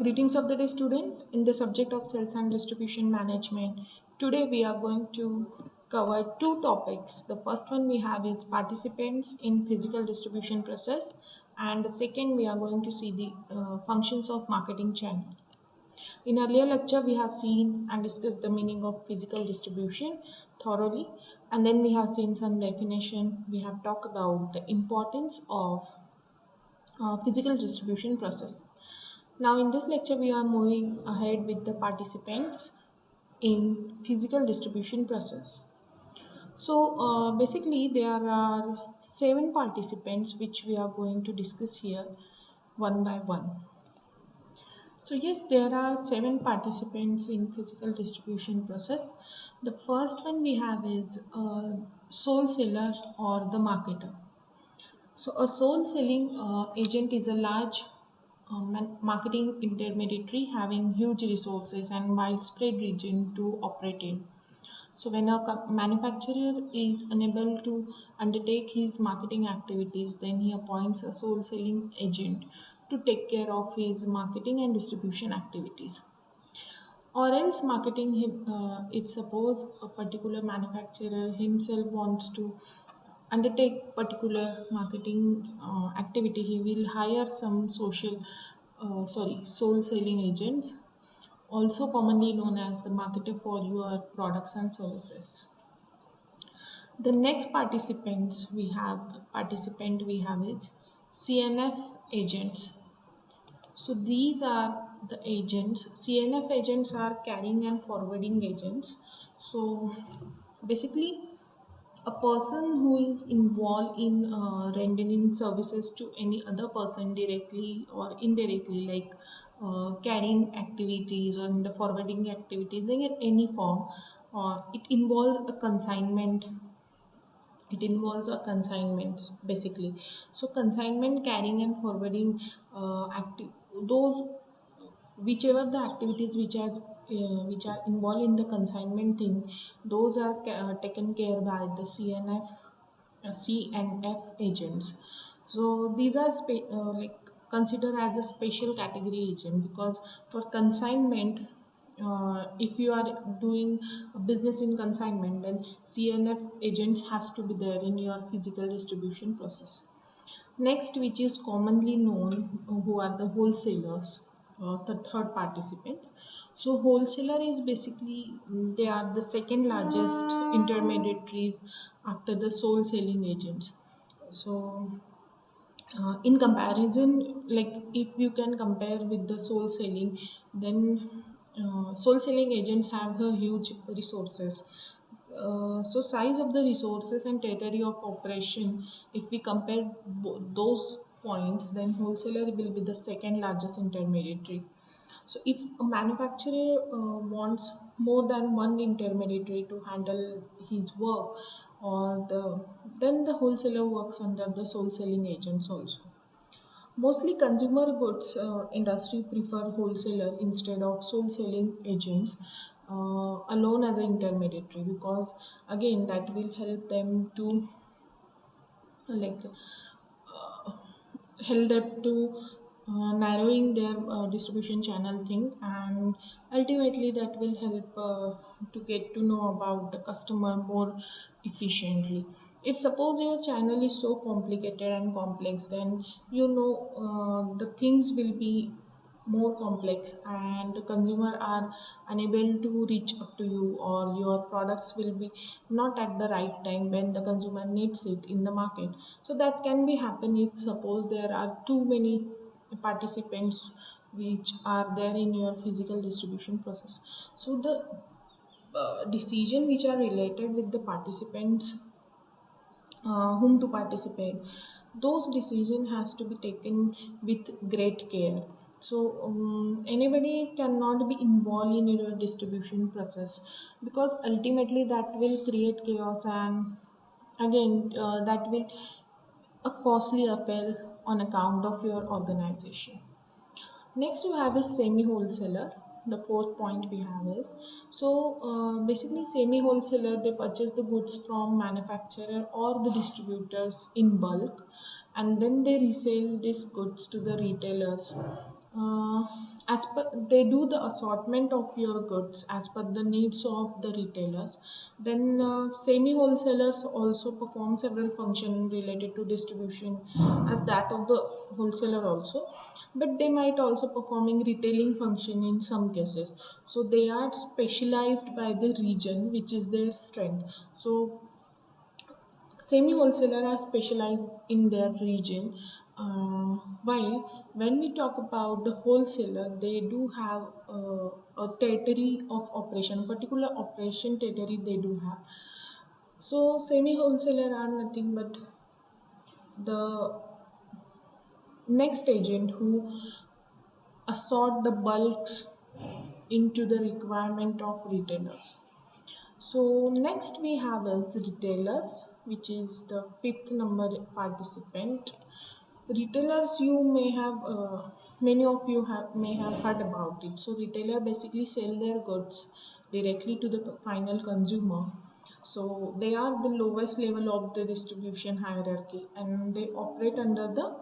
Greetings of the day, students. In the subject of sales and distribution management, today we are going to cover two topics. The first one we have is participants in physical distribution process, and the second we are going to see the functions of marketing channel. In earlier lecture, we have seen and discussed the meaning of physical distribution thoroughly, and then we have seen some definition. We have talked about the importance of physical distribution process. Now in this lecture we are moving ahead with the participants in physical distribution process. So basically there are 7 participants which we are going to discuss here one by one. So yes, there are 7 participants in physical distribution process. The first one we have is sole seller or the marketer. So a sole selling agent is a large marketing intermediary having huge resources and widespread region to operate in. So when a manufacturer is unable to undertake his marketing activities, then he appoints a sole selling agent to take care of his marketing and distribution activities. Or else marketing him, if suppose a particular manufacturer himself wants to undertake particular marketing activity, he will hire some sole selling agents, also commonly known as the marketer for your products and services. The next participant we have is CNF agents. So these are the agents. CNF agents are carrying and forwarding agents. So basically a person who is involved in rendering services to any other person directly or indirectly, like carrying activities or in the forwarding activities in any form, it involves a consignment. It involves a consignments basically. So consignment, carrying and forwarding those whichever the activities which are involved in the consignment thing, those are taken care by the CNF agents. So these are like considered as a special category agent, because for consignment, if you are doing a business in consignment, then CNF agents has to be there in your physical distribution process. Next, which is commonly known, who are the wholesalers, the third participants. So wholesaler is basically, they are the second largest intermediaries after the sole selling agents. So in comparison, like if you can compare with the sole selling, then sole selling agents have a huge resources. So size of the resources and territory of operation, if we compare those points, then wholesaler will be the second largest intermediary. So if a manufacturer wants more than one intermediary to handle his work, or then the wholesaler works under the sole selling agents also. Mostly consumer goods industry prefer wholesaler instead of sole selling agents alone as an intermediary, because again that will help them to like help them to narrowing their distribution channel thing, and ultimately that will help to get to know about the customer more efficiently. If suppose your channel is so complicated and complex, then the things will be more complex and the consumer are unable to reach up to you, or your products will be not at the right time when the consumer needs it in the market. So that can be happen if suppose there are too many participants which are there in your physical distribution process. So the decision which are related with the participants, whom to participate, those decision has to be taken with great care. So anybody cannot be involved in your distribution process, because ultimately that will create chaos, and again that will a costly affair on account of your organization. Next you have is semi-wholesaler. The fourth point we have is, so basically semi-wholesaler, they purchase the goods from manufacturer or the distributors in bulk, and then they resell these goods to the retailers Uh, as per they do the assortment of your goods as per the needs of the retailers. Then semi wholesalers also perform several functions related to distribution as that of the wholesaler also, but they might also performing retailing function in some cases. So they are specialized by the region which is their strength. So semi wholesaler are specialized in their region, while when we talk about the wholesaler, they do have a territory of operation, particular operation territory they do have. So semi wholesaler are nothing but the next agent who assort the bulks into the requirement of retailers. So next we have is retailers, which is the fifth number participant. Retailers, you may have many of you have may have heard about it. So retailer basically sell their goods directly to the final consumer. So they are the lowest level of the distribution hierarchy, and they operate under the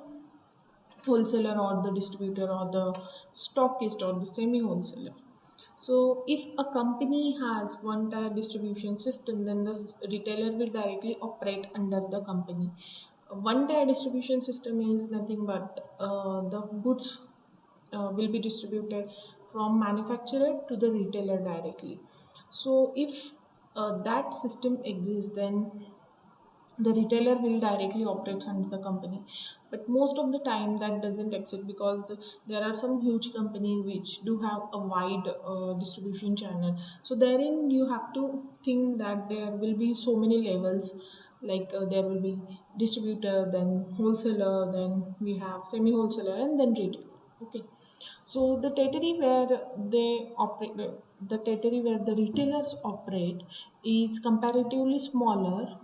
wholesaler or the distributor or the stockist or the semi wholesaler. So if a company has one tier distribution system, then the retailer will directly operate under the company. One tier distribution system is nothing but the goods will be distributed from manufacturer to the retailer directly. So if that system exists, then the retailer will directly operate under the company, but most of the time that doesn't exist because there are some huge companies which do have a wide distribution channel. So therein you have to think that there will be so many levels, like there will be distributor, then wholesaler, then we have semi wholesaler, and then retail. Okay, so the territory where they operate, the territory where the retailers operate is comparatively smaller,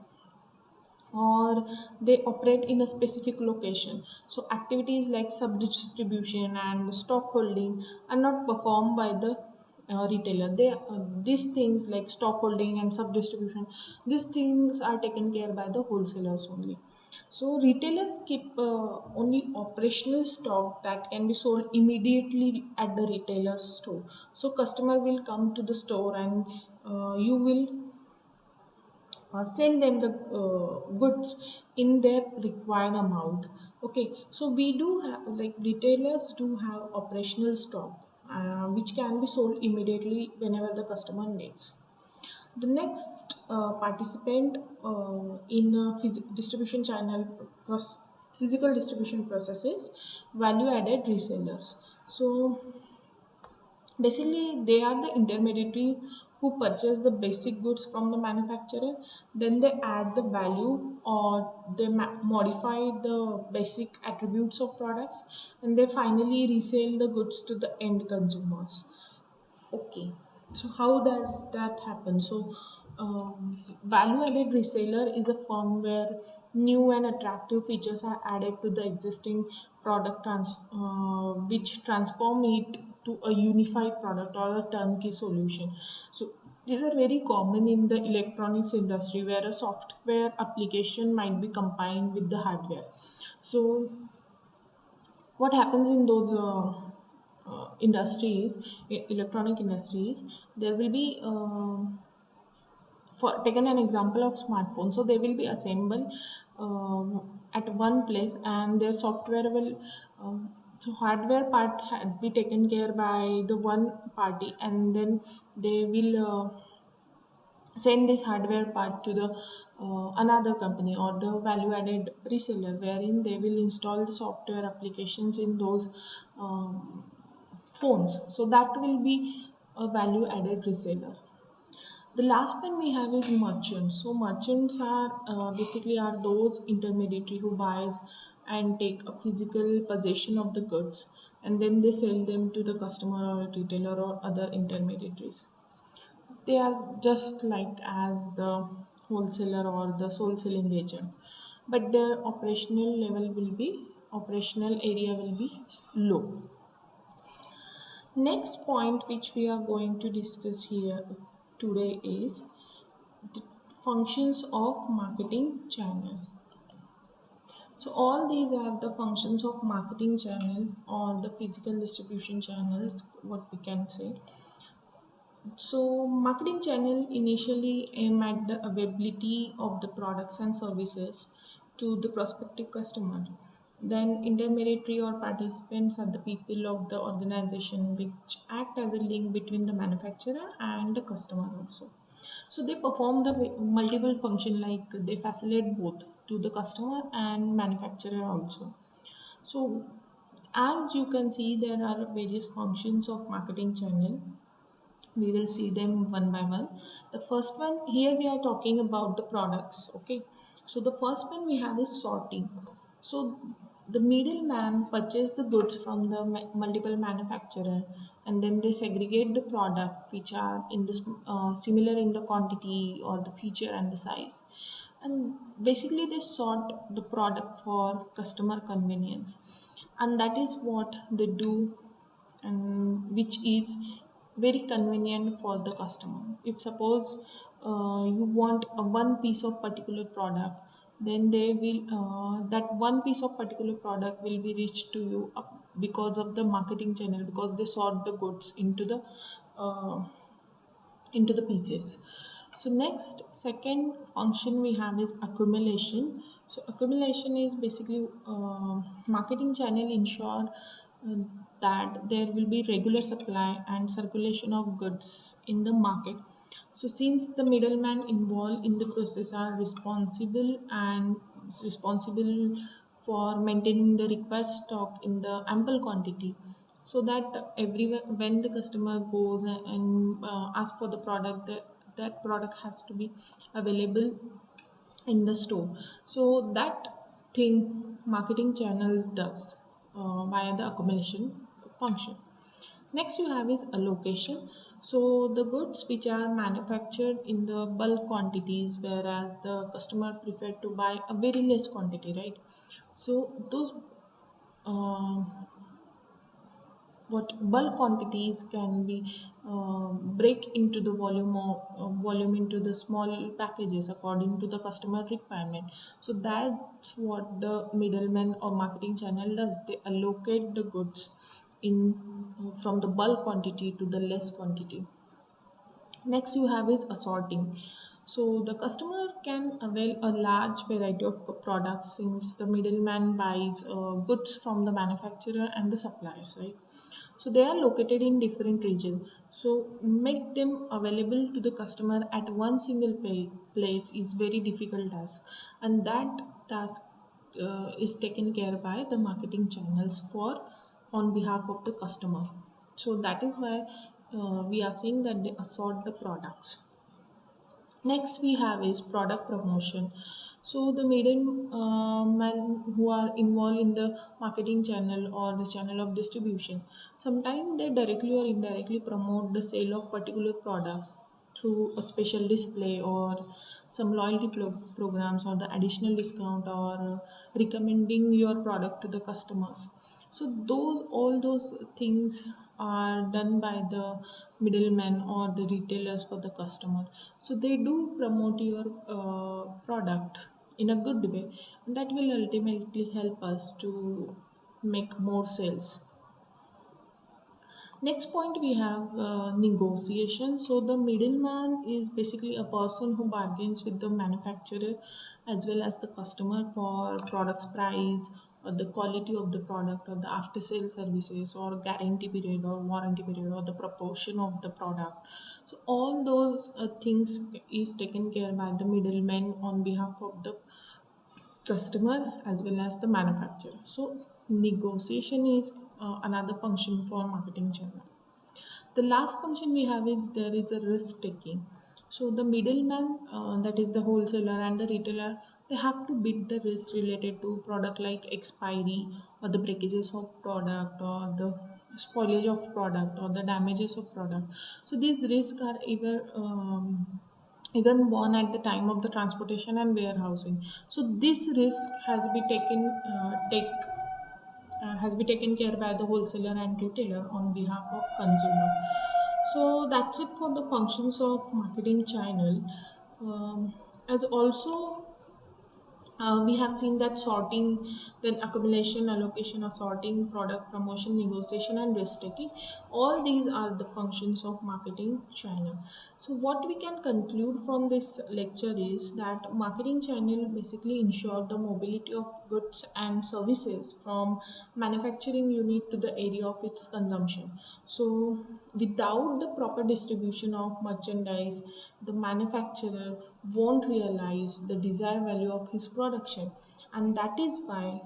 or they operate in a specific location. So activities like sub-distribution and stock holding are not performed by the retailer. These things like stock holding and sub-distribution, these things are taken care by the wholesalers only. So retailers keep only operational stock that can be sold immediately at the retailer store. So customer will come to the store, and you will sell them the goods in their required amount. Okay, so we do have, like retailers do have operational stock which can be sold immediately whenever the customer needs. The next participant in distribution channel physical distribution processes, value added resellers. So basically, they are the intermediaries who purchase the basic goods from the manufacturer, then they add the value or they modify the basic attributes of products, and they finally resell the goods to the end consumers. Okay, so how does that happen? So, value-added reseller is a firm where new and attractive features are added to the existing product, which transform it to a unified product or a turnkey solution. So, these are very common in the electronics industry where a software application might be combined with the hardware. So, what happens in those industries, electronic industries, there will be for taken an example of smartphone, so they will be assembled at one place, and their software will so hardware part had be taken care by the one party, and then they will send this hardware part to the another company or the value added reseller, wherein they will install the software applications in those um, phones. So that will be a value added reseller. The last one we have is merchants. So merchants are basically are those intermediary who buys and take a physical possession of the goods, and then they sell them to the customer or retailer or other intermediaries. They are just like as the wholesaler or the sole selling agent, but their operational area will be low. Next point which we are going to discuss here today is the functions of marketing channel. So all these are the functions of marketing channel or the physical distribution channels, what we can say. So marketing channel initially aim at the availability of the products and services to the prospective customer. Then intermediary or participants are the people of the organization which act as a link between the manufacturer and the customer also. So they perform the multiple function like they facilitate both to the customer and manufacturer also. So as you can see, there are various functions of marketing channel. We will see them one by one. The first one, here we are talking about the products. Okay, so the first one we have is sorting. So the middleman purchase the goods from the multiple manufacturer, and then they segregate the product which are in this similar in the quantity or the feature and the size, and basically they sort the product for customer convenience, and that is what they do, and which is very convenient for the customer. If suppose you want a one piece of particular product, then they will that one piece of particular product will be reached to you because of the marketing channel, because they sort the goods uh, into the pieces. So next, second function we have is accumulation. So accumulation is basically marketing channel ensure uh, that there will be regular supply and circulation of goods in the market. So since the middleman involved in the process are responsible for maintaining the required stock in the ample quantity, so that everywhere when the customer goes and asks for the product, that product has to be available in the store. So that thing marketing channel does via the accumulation function. Next you have is allocation. So the goods which are manufactured in the bulk quantities, whereas the customer prefer to buy a very less quantity, right? So those uh, what bulk quantities can be break into the volume into the small packages according to the customer requirement. So that's what the middleman or marketing channel does. They allocate the goods in from the bulk quantity to the less quantity. Next you have is assorting. So the customer can avail a large variety of products since the middleman buys goods from the manufacturer and the suppliers, right? So they are located in different regions. So make them available to the customer at one single place is very difficult task, and that task is taken care by the marketing channels for on behalf of the customer. So that is why we are saying that they assort the products. Next we have is product promotion. So the middlemen who are involved in the marketing channel or the channel of distribution, sometimes they directly or indirectly promote the sale of particular product through a special display or some loyalty programs or the additional discount or recommending your product to the customers. So those all those things are done by the middlemen or the retailers for the customer. So they do promote your product in a good way, and that will ultimately help us to make more sales. Next point we have negotiation. So the middleman is basically a person who bargains with the manufacturer as well as the customer for product's price or the quality of the product or the after sale services or guarantee period or warranty period or the proportion of the product. So all those things is taken care by the middleman on behalf of the customer as well as the manufacturer. So negotiation is another function for marketing channel. The last function we have is there is a risk taking. So the middleman, that is the wholesaler and the retailer, they have to bear the risk related to product like expiry or the breakages of product or the spoilage of product or the damages of product. So these risks are even borne at the time of the transportation and warehousing. So this risk has been taken care by the wholesaler and retailer on behalf of consumer. So that's it for the functions of marketing channel. As also We have seen that sorting, then accumulation, allocation, assorting, product promotion, negotiation, and risk taking. All these are the functions of marketing channel. So, what we can conclude from this lecture is that marketing channel basically ensure the mobility of goods and services from manufacturing unit to the area of its consumption. So, without the proper distribution of merchandise, the manufacturer won't realize the desired value of his production, and that is why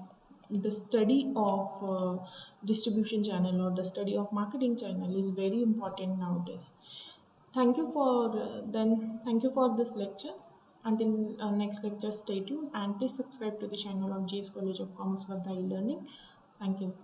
the study of distribution channel or the study of marketing channel is very important nowadays. Thank you for this lecture. Until next lecture, stay tuned and please subscribe to the channel of GS College of Commerce for the e-learning. Thank you.